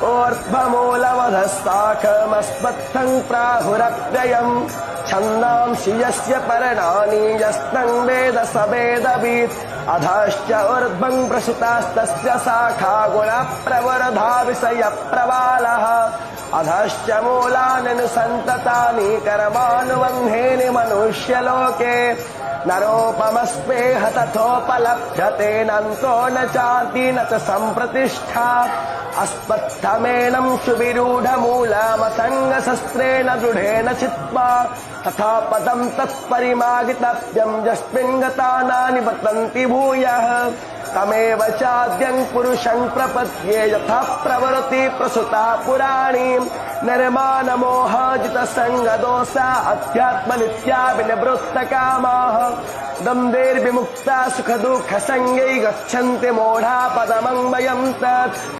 ऊर्ध्वमूलमधस्ताखमस्मत्थं प्राहुरव्ययम् छन्दांसि यस्य पर्णानि यस्तं वेद स वेदवित् अधश्च ऊर्ध्वं प्रसुतास्तस्य शाखा गुणप्रवृद्धा विषयप्रवालः अधश्च मूलान्यनुसन्ततानि कर्मानुबन्धेन मनुष्यलोके नरोपमस्मेह तथोपलभ्यते नन्तो न चाति न च सम्प्रतिष्ठा अस्मत्थमेनं सुविरूढमूलमसङ्गशस्त्रेण दृढेन चित्वा तथा पदं तत्परिमार्गितव्यं यस्मिन् गता न निवर्तन्ति भूयः तमेव चाद्यं पुरुषं प्रपद्ये यथा प्रवृत्ति प्रसुता पुराणी निर्माणमोहजितसङ्गदोषा अध्यात्मनित्या विनिवृत्तकामाः द्वन्द्वैर्विमुक्ता सुखदुःखसङ्गै गच्छन्ति मूढा पदमं वयं तत्